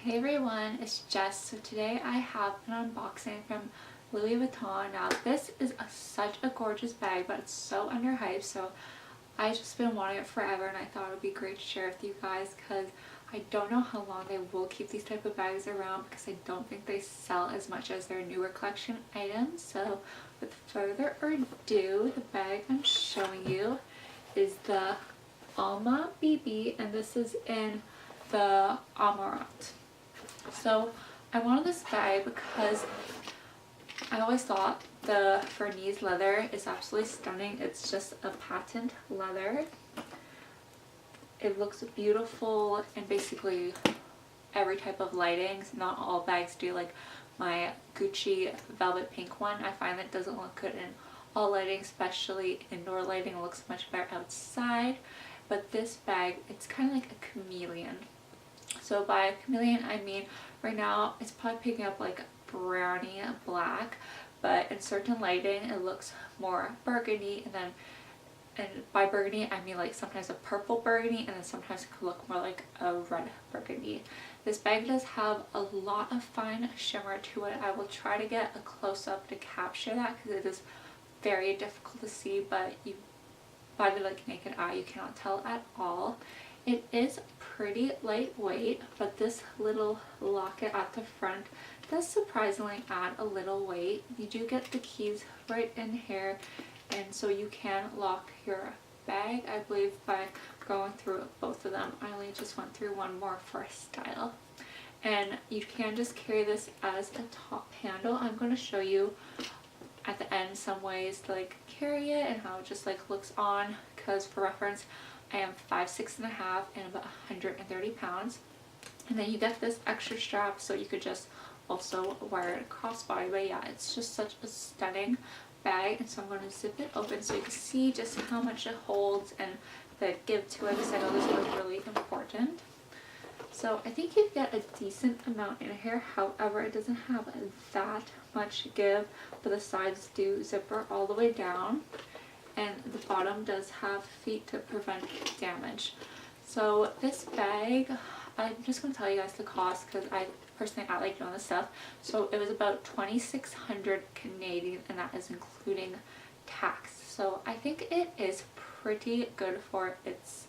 Hey everyone, it's Jess. So today I have an unboxing from Louis Vuitton. Now this is such a gorgeous bag, but it's so underhyped, so I just been wanting it forever and I thought it would be great to share with you guys because I don't know how long they will keep these type of bags around because I don't think they sell as much as their newer collection items. So with further ado, the bag I'm showing you is the Alma BB, and this is in the Amaranth. So I wanted this bag because I always thought the Fernese leather is absolutely stunning. It's just a patent leather. It looks beautiful in basically every type of lighting. Not all bags do, like my Gucci velvet pink one. I find that it doesn't look good in all lighting, especially indoor lighting. It looks much better outside. But this bag, it's kind of like a chameleon. So by chameleon I mean right now it's probably picking up like brownie black, but in certain lighting it looks more burgundy, and by burgundy I mean like sometimes a purple burgundy, and then sometimes it could look more like a red burgundy. This bag does have a lot of fine shimmer to it. I will try to get a close-up to capture that because it is very difficult to see, but by the naked eye you cannot tell at all. It is pretty lightweight, but this little locket at the front does surprisingly add a little weight. You do get the keys right in here, and so you can lock your bag, I believe, by going through both of them. I only just went through one more for style. And you can just carry this as a top handle. I'm going to show you at the end some ways to carry it and how it just looks on, because for reference I am 5'6" and about 130 pounds. And then you get this extra strap so you could just also wear it crossbody. But yeah, it's just such a stunning bag, and so I'm going to zip it open so you can see just how much it holds and the give to it, because I know this was really important. So I think you get a decent amount in here. However, it doesn't have that much give, but the sides do zipper all the way down, and the bottom does have feet to prevent damage. So this bag, I'm just going to tell you guys the cost because I personally like doing this stuff. So it was about 2,600 Canadian, and that is including tax. So I think it is pretty good for its,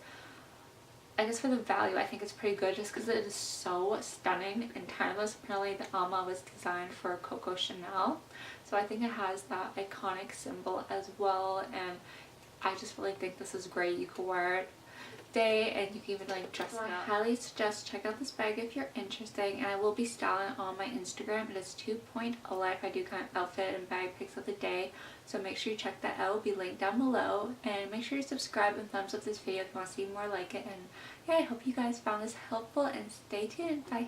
I guess for the value. I think it's pretty good just because it is so stunning and timeless. Apparently the Alma was designed for Coco Chanel, so I think it has that iconic symbol as well, and I just really think this is great. You could wear it day and you can even dress it up. I highly suggest check out this bag if you're interested, and I will be styling on my Instagram. It is 2.0 life. I do kind of outfit and bag pics of the day, so make sure you check that out. It will be linked down below, and make sure you subscribe and thumbs up this video if you want to see more like it. And yeah, I hope you guys found this helpful, and stay tuned. Bye.